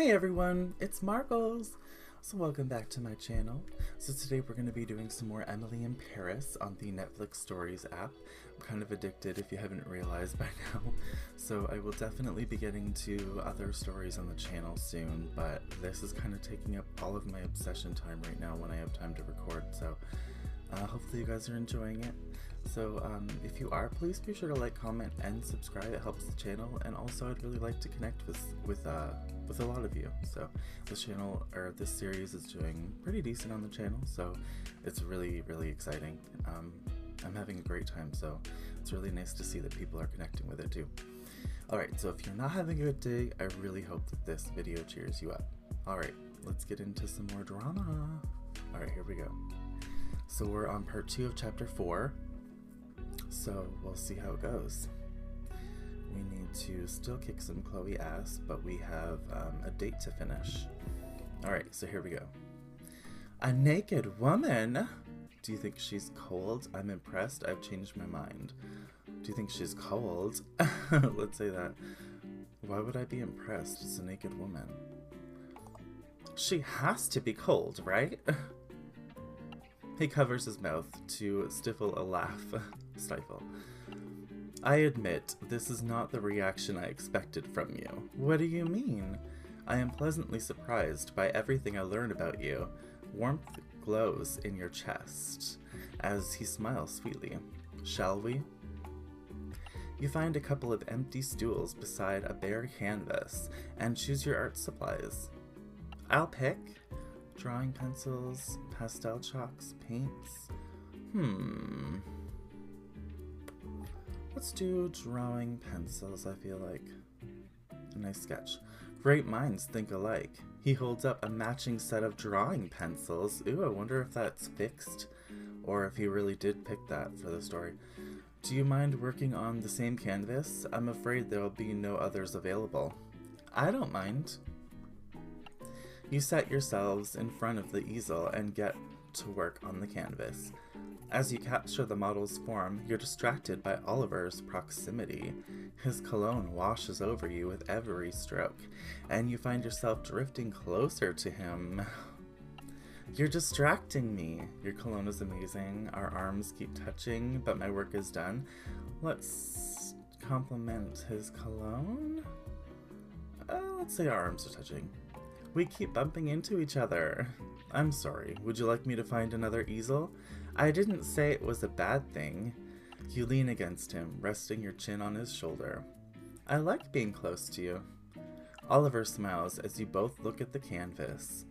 Hey everyone, it's Markles. So welcome back to my channel. So today we're going to be doing some more Emily in Paris on the Netflix Stories app. I'm kind of addicted if you haven't realized by now. So I will definitely be getting to other stories on the channel soon, but this is kind of taking up all of my obsession time right now when I have time to record. So hopefully you guys are enjoying it. So if you are, please be sure to like, comment, and subscribe. It helps the channel, and also I'd really like to connect with a lot of you. So this channel, or this series, is doing pretty decent on the channel, so it's really exciting. I'm having a great time, so it's really nice to see that people are connecting with it too. Alright, so if you're not having a good day, I really hope that this video cheers you up. Alright, let's get into some more drama. Alright, here we go. So we're on part 2 of chapter 4. So we'll see how it goes. We need to still kick some Chloe ass, but we have a date to finish. Alright, so here we go. A naked woman? Do you think she's cold? I'm impressed. I've changed my mind. Do you think she's cold? Let's say that. Why would I be impressed? It's a naked woman. She has to be cold, right? He covers his mouth to stifle a laugh. Stifle. I admit, this is not the reaction I expected from you. What do you mean? I am pleasantly surprised by everything I learned about you. Warmth glows in your chest as he smiles sweetly. Shall we? You find a couple of empty stools beside a bare canvas and choose your art supplies. I'll pick. Drawing pencils, pastel chalks, paints. Let's do drawing pencils, I feel like. A nice sketch. Great minds think alike. He holds up a matching set of drawing pencils. Ooh, I wonder if that's fixed, or if he really did pick that for the story. Do you mind working on the same canvas? I'm afraid there will be no others available. I don't mind. You set yourselves in front of the easel and get to work on the canvas. As you capture the model's form, you're distracted by Oliver's proximity. His cologne washes over you with every stroke, and you find yourself drifting closer to him. You're distracting me. Your cologne is amazing. Our arms keep touching, but my work is done. Let's compliment his cologne? Let's say our arms are touching. We keep bumping into each other. I'm sorry. Would you like me to find another easel? I didn't say it was a bad thing. You lean against him, resting your chin on his shoulder. I like being close to you. Oliver smiles as you both look at the canvas.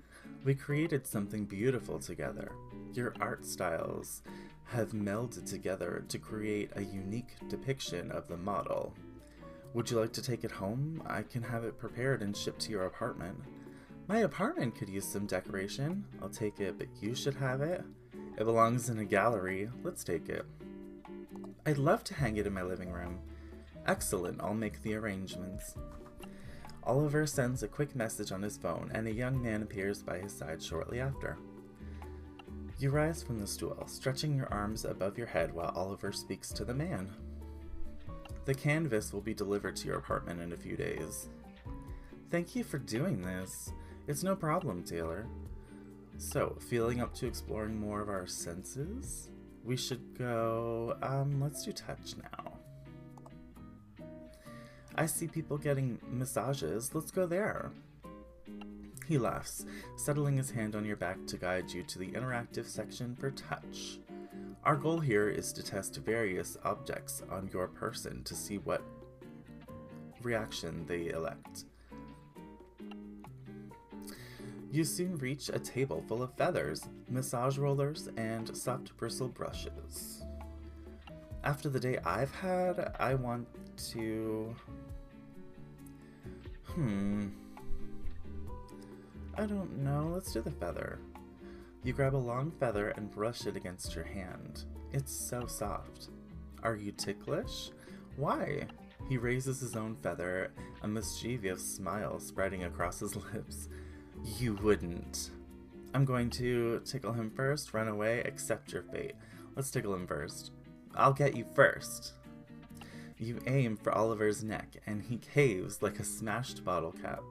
We created something beautiful together. Your art styles have melded together to create a unique depiction of the model. Would you like to take it home? I can have it prepared and shipped to your apartment. My apartment could use some decoration. I'll take it, but you should have it. It belongs in a gallery. Let's take it. I'd love to hang it in my living room. Excellent, I'll make the arrangements. Oliver sends a quick message on his phone, and a young man appears by his side shortly after. You rise from the stool, stretching your arms above your head while Oliver speaks to the man. The canvas will be delivered to your apartment in a few days. Thank you for doing this. It's no problem, Taylor. So, feeling up to exploring more of our senses? We should go, let's do touch now. I see people getting massages. Let's go there. He laughs, settling his hand on your back to guide you to the interactive section for touch. Our goal here is to test various objects on your person to see what reaction they elect. You soon reach a table full of feathers, massage rollers, and soft bristle brushes. After the day I've had, I want to... I don't know, let's do the feather. You grab a long feather and brush it against your hand. It's so soft. Are you ticklish? Why? He raises his own feather, a mischievous smile spreading across his lips. You wouldn't. I'm going to tickle him first, run away, accept your fate. Let's tickle him first. I'll get you first. You aim for Oliver's neck, and he caves like a smashed bottle cap.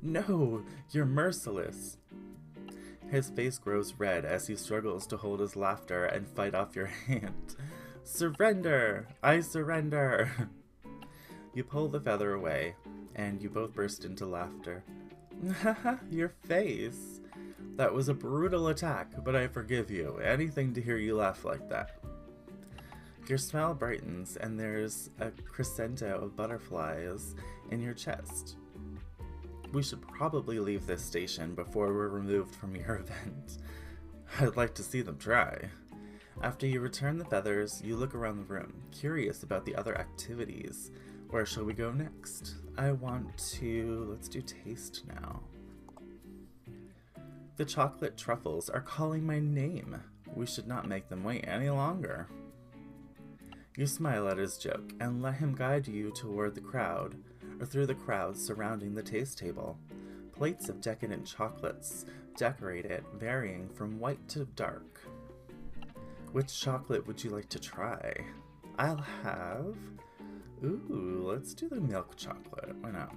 No, you're merciless. His face grows red as he struggles to hold his laughter and fight off your hand. Surrender! I surrender! You pull the feather away, and you both burst into laughter. Haha, your face! That was a brutal attack, but I forgive you. Anything to hear you laugh like that. Your smile brightens, and there's a crescendo of butterflies in your chest. We should probably leave this station before we're removed from your event. I'd like to see them try. After you return the feathers, you look around the room, curious about the other activities. Where shall we go next? Let's do taste now. The chocolate truffles are calling my name. We should not make them wait any longer. You smile at his joke and let him guide you toward the crowd, or through the crowd surrounding the taste table. Plates of decadent chocolates decorate it, varying from white to dark. Which chocolate would you like to try? I'll have... Ooh, let's do the milk chocolate. Why not?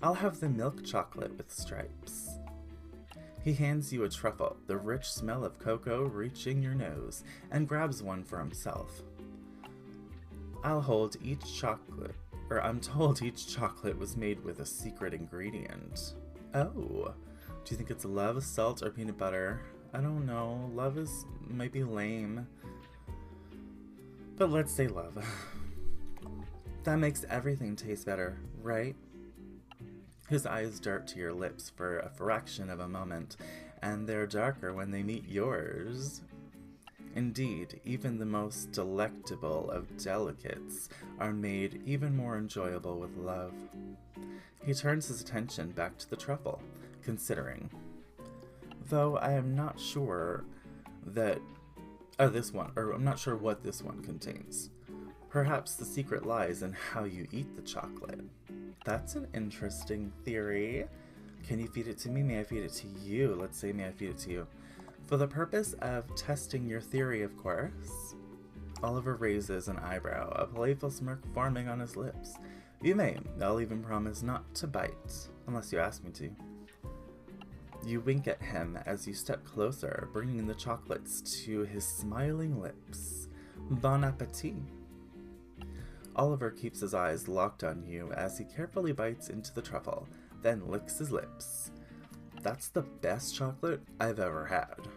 I'll have the milk chocolate with stripes. He hands you a truffle, the rich smell of cocoa reaching your nose, and grabs one for himself. I'm told each chocolate was made with a secret ingredient. Oh, do you think it's love, salt, or peanut butter? I don't know. Love might be lame. But let's say love. That makes everything taste better, right? His eyes dart to your lips for a fraction of a moment, and they're darker when they meet yours. Indeed, even the most delectable of delicates are made even more enjoyable with love. He turns his attention back to the truffle, considering. Though I am not sure that I'm not sure what this one contains. Perhaps the secret lies in how you eat the chocolate. That's an interesting theory. Can you feed it to me? May I feed it to you? Let's say, may I feed it to you? For the purpose of testing your theory, of course. Oliver raises an eyebrow, a playful smirk forming on his lips. You may. I'll even promise not to bite, unless you ask me to. You wink at him as you step closer, bringing the chocolates to his smiling lips. Bon appetit. Oliver keeps his eyes locked on you as he carefully bites into the truffle, then licks his lips. That's the best chocolate I've ever had.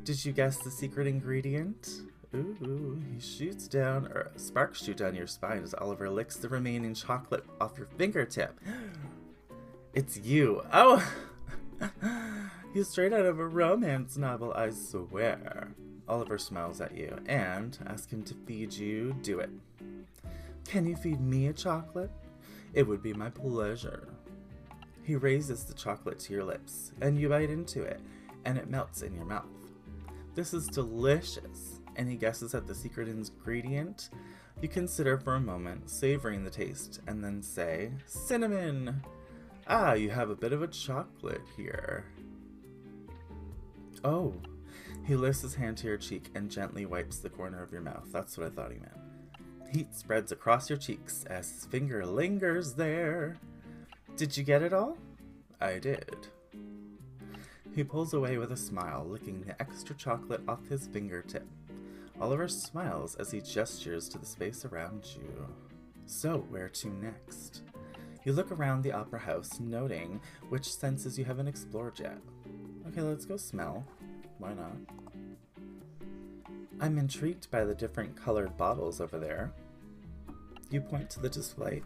Did you guess the secret ingredient? Ooh, sparks shoot down your spine as Oliver licks the remaining chocolate off your fingertip. It's you. Oh! You're straight out of a romance novel, I swear. Oliver smiles at you and asks him to feed you. Do it. Can you feed me a chocolate? It would be my pleasure. He raises the chocolate to your lips, and you bite into it, and it melts in your mouth. This is delicious. And he guesses at the secret ingredient. You consider for a moment, savoring the taste, and then say, cinnamon! Ah, you have a bit of a chocolate here. Oh. He lifts his hand to your cheek and gently wipes the corner of your mouth. That's what I thought he meant. Heat spreads across your cheeks as his finger lingers there. Did you get it all? I did. He pulls away with a smile, licking the extra chocolate off his fingertip. Oliver smiles as he gestures to the space around you. So, where to next? You look around the opera house, noting which senses you haven't explored yet. Okay, let's go smell. Why not? I'm intrigued by the different colored bottles over there. You point to the display.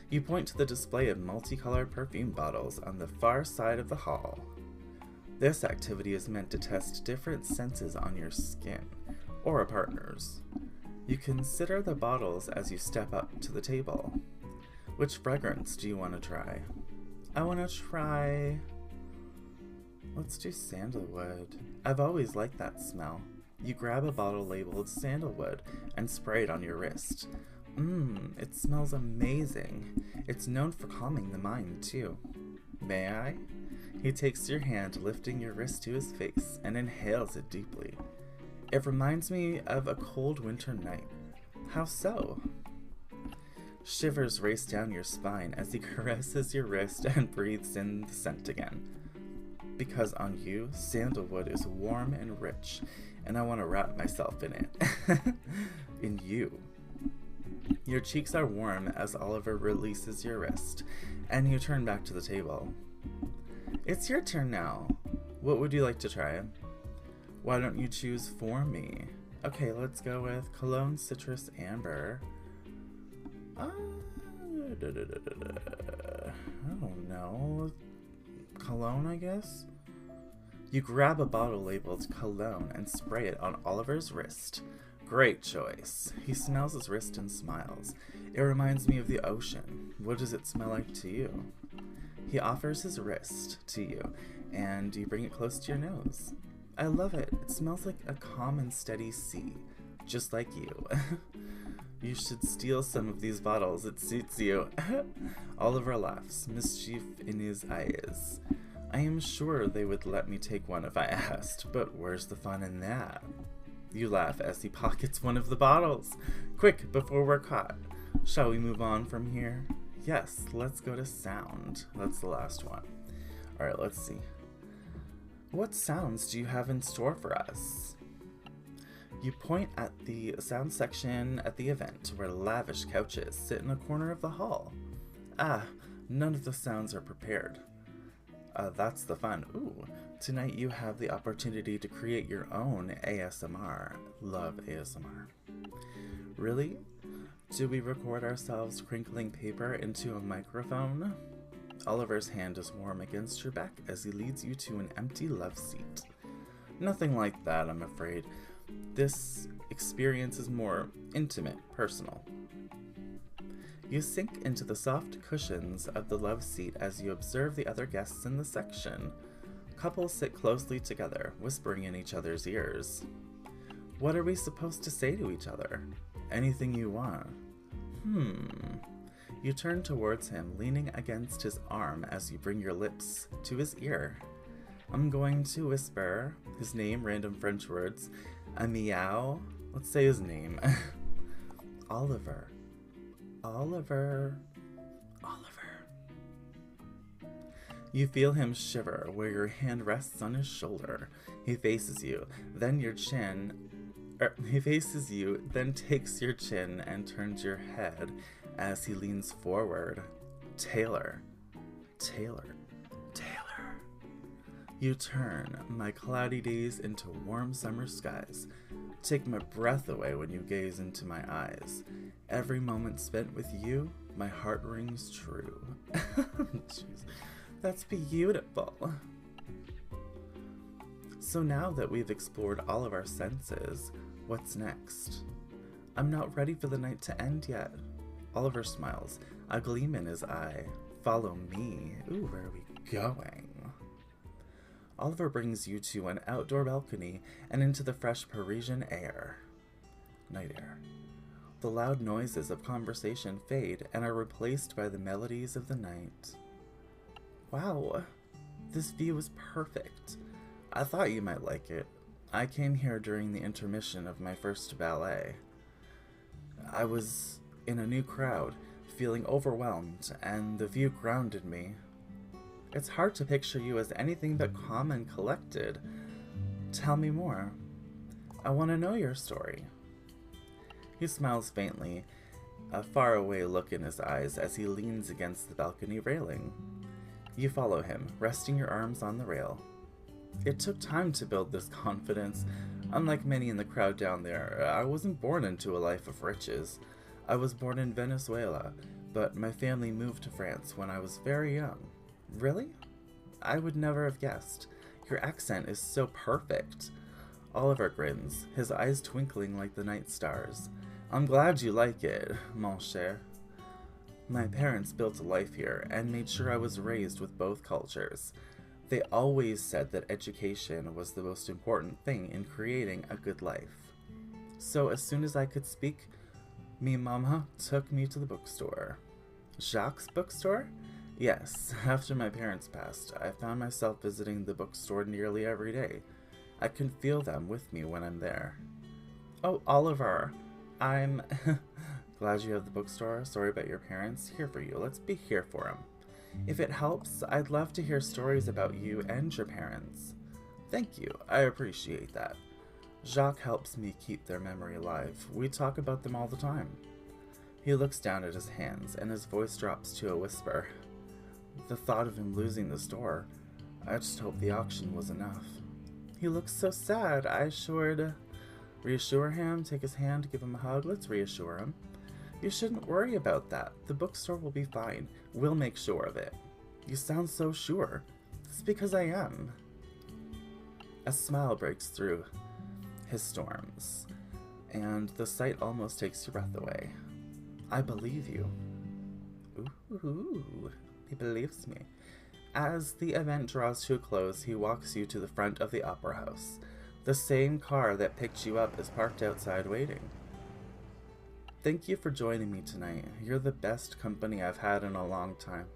You point to the display of multicolored perfume bottles on the far side of the hall. This activity is meant to test different senses on your skin, or a partner's. You consider the bottles as you step up to the table. Which fragrance do you want to try? I want to try... Let's do sandalwood. I've always liked that smell. You grab a bottle labeled sandalwood and spray it on your wrist. It smells amazing. It's known for calming the mind, too. May I? He takes your hand, lifting your wrist to his face, and inhales it deeply. It reminds me of a cold winter night. How so? Shivers race down your spine as he caresses your wrist and breathes in the scent again. Because on you, sandalwood is warm and rich, and I want to wrap myself in it. In you. Your cheeks are warm as Oliver releases your wrist, and you turn back to the table. It's your turn now. What would you like to try? Why don't you choose for me? Okay, let's go with Cologne Citrus Amber. I don't know. Cologne, I guess? You grab a bottle labeled Cologne and spray it on Oliver's wrist. Great choice. He smells his wrist and smiles. It reminds me of the ocean. What does it smell like to you? He offers his wrist to you, and you bring it close to your nose. I love it. It smells like a calm and steady sea, just like you. You should steal some of these bottles. It suits you. Oliver laughs, mischief in his eyes. I am sure they would let me take one if I asked, but where's the fun in that? You laugh as he pockets one of the bottles. Quick, before we're caught. Shall we move on from here? Yes, let's go to sound. That's the last one. Alright, let's see. What sounds do you have in store for us? You point at the sound section at the event, where lavish couches sit in a corner of the hall. Ah, none of the sounds are prepared. That's the fun. Ooh, tonight you have the opportunity to create your own ASMR. Love ASMR. Really? Do we record ourselves crinkling paper into a microphone? Oliver's hand is warm against your back as he leads you to an empty love seat. Nothing like that, I'm afraid. This experience is more intimate, personal. You sink into the soft cushions of the love seat as you observe the other guests in the section. Couples sit closely together, whispering in each other's ears. What are we supposed to say to each other? Anything you want. You turn towards him, leaning against his arm as you bring your lips to his ear. I'm going to whisper his name, random French words. A meow. Let's say his name. Oliver. Oliver. Oliver. You feel him shiver where your hand rests on his shoulder. He faces you, then your chin. He faces you, then takes your chin and turns your head as he leans forward. Taylor. Taylor. Taylor. You turn my cloudy days into warm summer skies. Take my breath away when you gaze into my eyes. Every moment spent with you, my heart rings true. Jeez, that's beautiful. So now that we've explored all of our senses, what's next? I'm not ready for the night to end yet. Oliver smiles, a gleam in his eye. Follow me. Ooh, where are we going? Oliver brings you to an outdoor balcony and into the fresh Parisian air. Night air. The loud noises of conversation fade and are replaced by the melodies of the night. Wow, this view is perfect. I thought you might like it. I came here during the intermission of my first ballet. I was in a new crowd, feeling overwhelmed, and the view grounded me. It's hard to picture you as anything but calm and collected. Tell me more. I want to know your story. He smiles faintly, a faraway look in his eyes as he leans against the balcony railing. You follow him, resting your arms on the rail. It took time to build this confidence. Unlike many in the crowd down there, I wasn't born into a life of riches. I was born in Venezuela, but my family moved to France when I was very young. Really? I would never have guessed. Your accent is so perfect. Oliver grins, his eyes twinkling like the night stars. I'm glad you like it, mon cher. My parents built a life here and made sure I was raised with both cultures. They always said that education was the most important thing in creating a good life. So as soon as I could speak, me mama took me to the bookstore. Jacques' bookstore? Yes, after my parents passed, I found myself visiting the bookstore nearly every day. I can feel them with me when I'm there. Oh, Oliver, I'm... Glad you have the bookstore. Sorry about your parents. Here for you. Let's be here for them. If it helps, I'd love to hear stories about you and your parents. Thank you. I appreciate that. Jacques helps me keep their memory alive. We talk about them all the time. He looks down at his hands, and his voice drops to a whisper. The thought of him losing the store, I just hope the auction was enough. He looks so sad. I should reassure him, take his hand, give him a hug. Let's reassure him. You shouldn't worry about that. The bookstore will be fine. We'll make sure of it. You sound so sure. It's because I am. A smile breaks through his storms, and the sight almost takes your breath away. I believe you. Ooh, he believes me. As the event draws to a close, he walks you to the front of the opera house. The same car that picked you up is parked outside waiting. Thank you for joining me tonight. You're the best company I've had in a long time.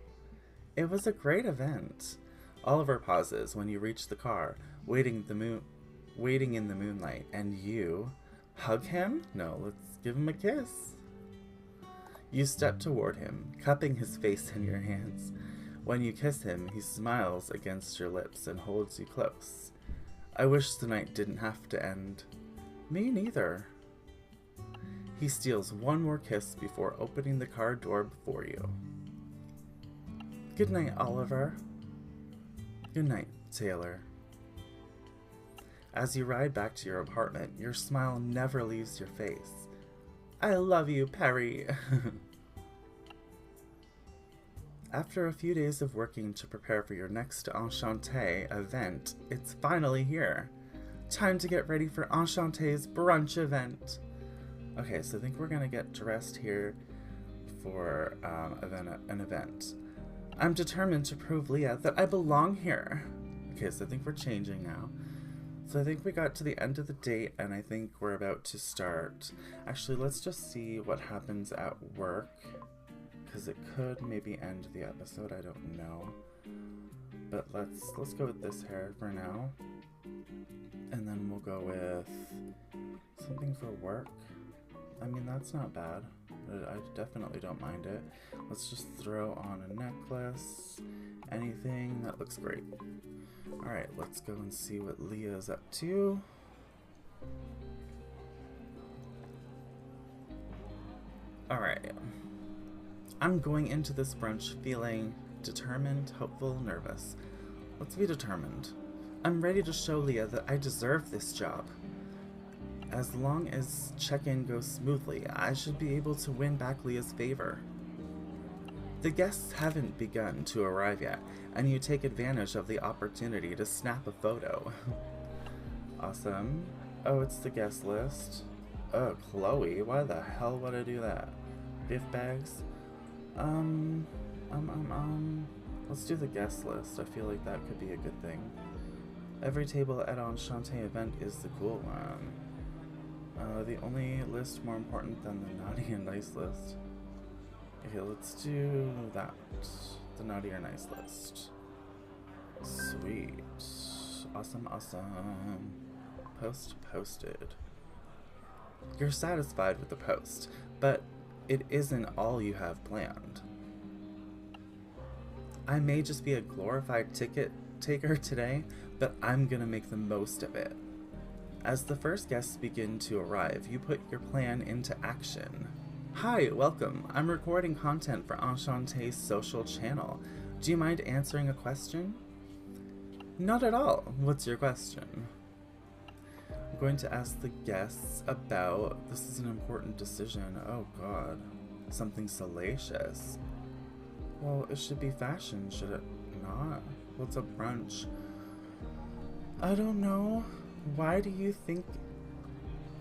It was a great event. Oliver pauses when you reach the car, waiting in the moonlight, and you hug him? No, let's give him a kiss. You step toward him, cupping his face in your hands. When you kiss him, he smiles against your lips and holds you close. I wish the night didn't have to end. Me neither. He steals one more kiss before opening the car door before you. Good night, Oliver. Good night, Taylor. As you ride back to your apartment, your smile never leaves your face. I love you, Paree. After a few days of working to prepare for your next Enchanté event, it's finally here. Time to get ready for Enchanté's brunch event. Okay, so I think we're gonna get dressed here for an event. I'm determined to prove Leah that I belong here. Okay, so I think we're changing now. So I think we got to the end of the date, and I think we're about to start. Actually, let's just see what happens at work, because it could maybe end the episode. I don't know. But let's go with this hair for now, and then we'll go with something for work. I mean, that's not bad. I definitely don't mind it. Let's just throw on a necklace. Anything that looks great. Alright, let's go and see what Leah's up to. Alright. I'm going into this brunch feeling determined, hopeful, nervous. Let's be determined. I'm ready to show Leah that I deserve this job. As long as check-in goes smoothly, I should be able to win back Leah's favor. The guests haven't begun to arrive yet, and you take advantage of the opportunity to snap a photo. Awesome. Oh, it's the guest list. Oh, Chloe, why the hell would I do that? Gift bags? Let's do the guest list. I feel like that could be a good thing. Every table at Enchanté event is the cool one. The only list more important than the naughty and nice list. Okay, let's do that. The naughty or nice list. Sweet. Awesome, awesome. Post posted. You're satisfied with the post, but it isn't all you have planned. I may just be a glorified ticket taker today, but I'm gonna make the most of it. As the first guests begin to arrive, you put your plan into action. Hi, welcome. I'm recording content for Enchanté's social channel. Do you mind answering a question? Not at all. What's your question? I'm going to ask the guests about... This is an important decision. Oh god. Something salacious. Well, it should be fashion, should it not? What's a brunch? I don't know. Why do you think,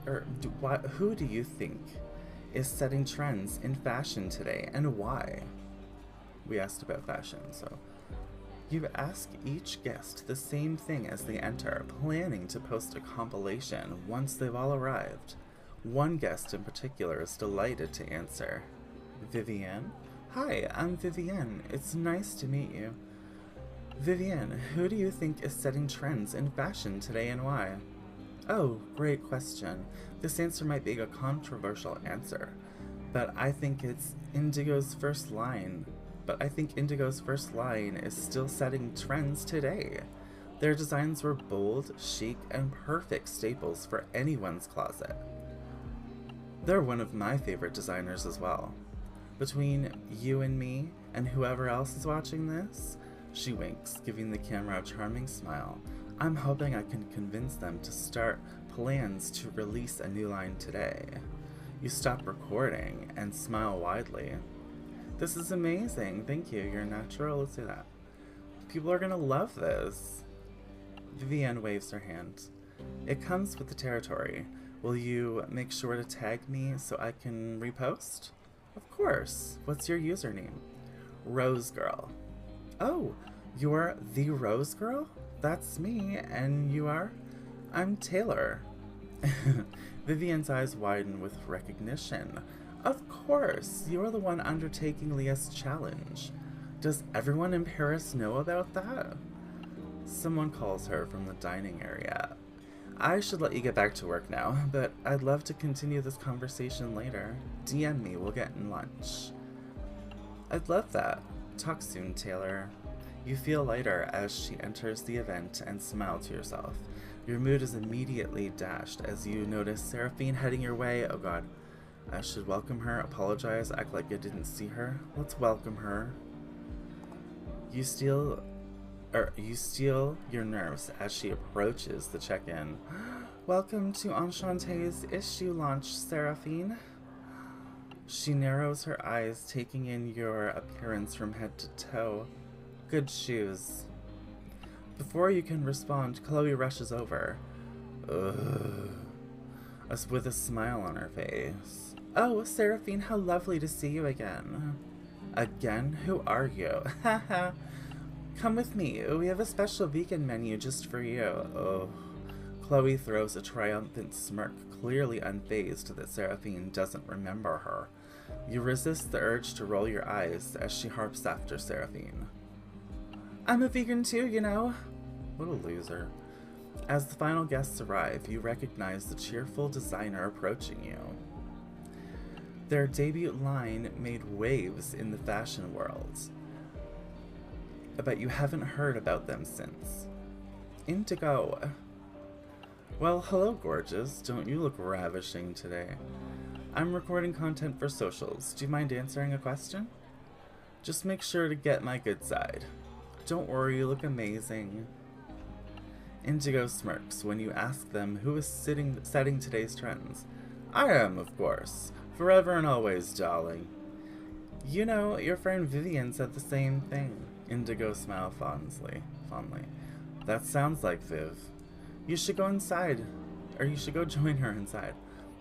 who do you think is setting trends in fashion today, and why? We asked about fashion, so. You ask each guest the same thing as they enter, planning to post a compilation once they've all arrived. One guest in particular is delighted to answer. Vivienne? Hi, I'm Vivienne. It's nice to meet you. Vivienne, who do you think is setting trends in fashion today and why? Oh, great question. This answer might be a controversial answer. But I think it's Indigo's first line. But I think Indigo's first line is still setting trends today. Their designs were bold, chic, and perfect staples for anyone's closet. They're one of my favorite designers as well. Between you and me, and whoever else is watching this, she winks, giving the camera a charming smile. I'm hoping I can convince them to start plans to release a new line today. You stop recording and smile widely. This is amazing. Thank you. You're natural. Let's do that. People are gonna love this. Vivienne waves her hand. It comes with the territory. Will you make sure to tag me so I can repost? Of course. What's your username? Rose Girl. Oh, you're the Rose Girl? That's me, and you are? I'm Taylor. Vivienne's eyes widen with recognition. Of course, you're the one undertaking Leah's challenge. Does everyone in Paris know about that? Someone calls her from the dining area. I should let you get back to work now, but I'd love to continue this conversation later. DM me, we'll get in lunch. I'd love that. Talk soon, Taylor. You feel lighter as she enters the event and smile to yourself. Your mood is immediately dashed as you notice Seraphine heading your way. Oh god. I should welcome her, apologize, act like I didn't see her. Let's welcome her. You steal your nerves as she approaches the check-in. Welcome to Enchanté's issue launch, Seraphine. She narrows her eyes, taking in your appearance from head to toe. Good shoes. Before you can respond, Chloe rushes over. Ugh. With a smile on her face. Oh, Seraphine, how lovely to see you again. Again? Who are you? Haha. Come with me. We have a special vegan menu just for you. Oh. Chloe throws a triumphant smirk, clearly unfazed that Seraphine doesn't remember her. You resist the urge to roll your eyes as she harps after Seraphine. I'm a vegan too, you know. What a loser. As the final guests arrive, you recognize the cheerful designer approaching you. Their debut line made waves in the fashion world. But you haven't heard about them since. Indigo. Well, hello, gorgeous. Don't you look ravishing today? I'm recording content for socials. Do you mind answering a question? Just make sure to get my good side. Don't worry, you look amazing. Indigo smirks when you ask them who is setting today's trends. I am, of course. Forever and always, darling. You know, your friend Vivienne said the same thing. Indigo smiled fondly. That sounds like Viv. You should go inside, or you should go join her inside.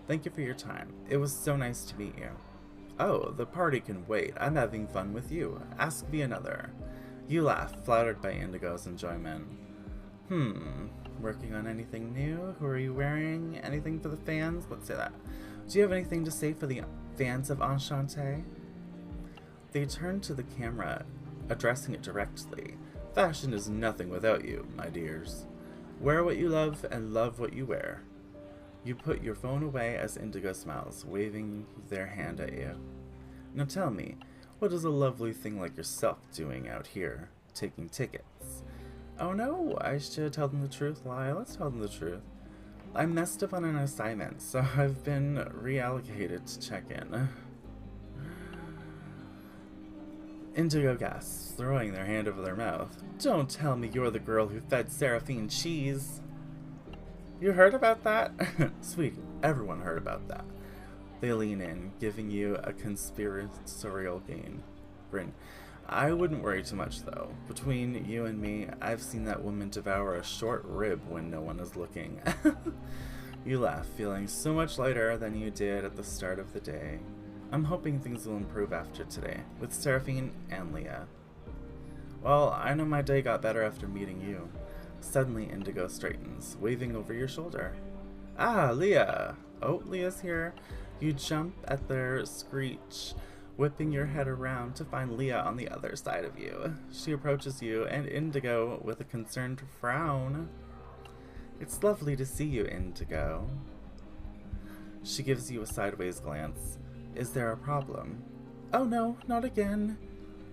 Thank you for your time. It was so nice to meet you. Oh, the party can wait. I'm having fun with you. Ask me another. You laugh, flattered by Indigo's enjoyment. Working on anything new? Who are you wearing? Anything for the fans? Let's say that. Do you have anything to say for the fans of Enchante? They turn to the camera, addressing it directly. Fashion is nothing without you, my dears. Wear what you love and love what you wear. You put your phone away as Indigo smiles, waving their hand at you. Now tell me, what is a lovely thing like yourself doing out here, taking tickets? Oh no, I should tell them the truth. Lie, let's tell them the truth. I messed up on an assignment, so I've been reallocated to check in. Indigo gasps, throwing their hand over their mouth. Don't tell me you're the girl who fed Seraphine cheese. You heard about that? Sweetie, everyone heard about that. They lean in, giving you a conspiratorial grin. I wouldn't worry too much, though. Between you and me, I've seen that woman devour a short rib when no one is looking. You laugh, feeling so much lighter than you did at the start of the day. I'm hoping things will improve after today, with Seraphine and Leah. Well, I know my day got better after meeting you. Suddenly, Indigo straightens, waving over your shoulder. Ah, Leah! Oh, Leah's here. You jump at their screech, whipping your head around to find Leah on the other side of you. She approaches you, and Indigo with a concerned frown. It's lovely to see you, Indigo. She gives you a sideways glance. Is there a problem? Oh no, not again.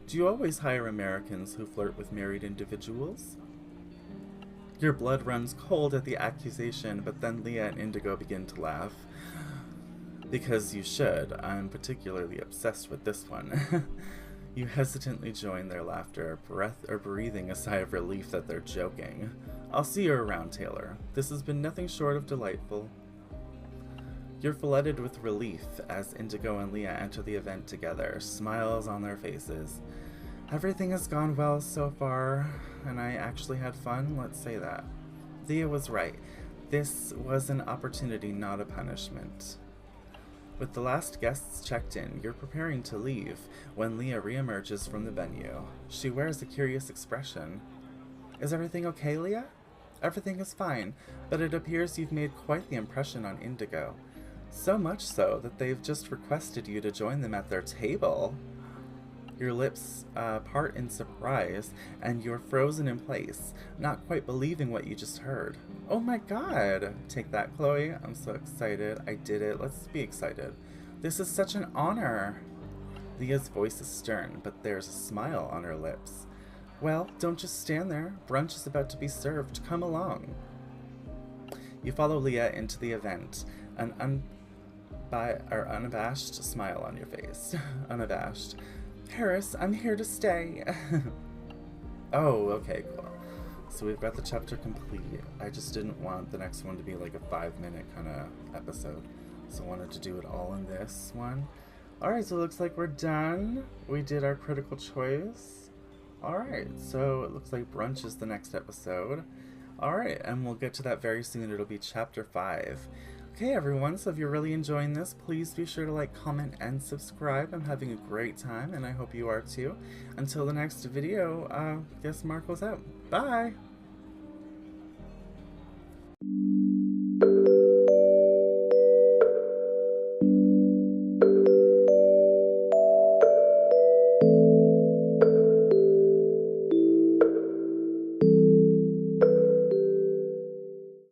Do you always hire Americans who flirt with married individuals? Your blood runs cold at the accusation, but then Leah and Indigo begin to laugh. Because you should. I'm particularly obsessed with this one. You hesitantly join their laughter, breathing a sigh of relief that they're joking. I'll see you around, Taylor. This has been nothing short of delightful. You're flooded with relief as Indigo and Leah enter the event together, smiles on their faces. Everything has gone well so far, and I actually had fun, let's say that. Leah was right. This was an opportunity, not a punishment. With the last guests checked in, you're preparing to leave when Leah reemerges from the venue. She wears a curious expression. Is everything okay, Leah? Everything is fine, but it appears you've made quite the impression on Indigo. So much so that they've just requested you to join them at their table. Your lips part in surprise, and you're frozen in place, not quite believing what you just heard. Oh my god! Take that, Chloe. I'm so excited. I did it. Let's be excited. This is such an honor. Leah's voice is stern, but there's a smile on her lips. Well, don't just stand there. Brunch is about to be served. Come along. You follow Leah into the event, an unabashed smile on your face. Unabashed. Paris, I'm here to stay. Oh, okay, cool. So we've got the chapter complete. I just didn't want the next one to be like a 5-minute kind of episode. So I wanted to do it all in this one. Alright, so it looks like we're done. We did our critical choice. Alright, so it looks like brunch is the next episode. Alright, and we'll get to that very soon. It'll be chapter 5. Okay, everyone, so if you're really enjoying this, please be sure to like, comment, and subscribe. I'm having a great time, and I hope you are too. Until the next video, guess Markles out. Bye!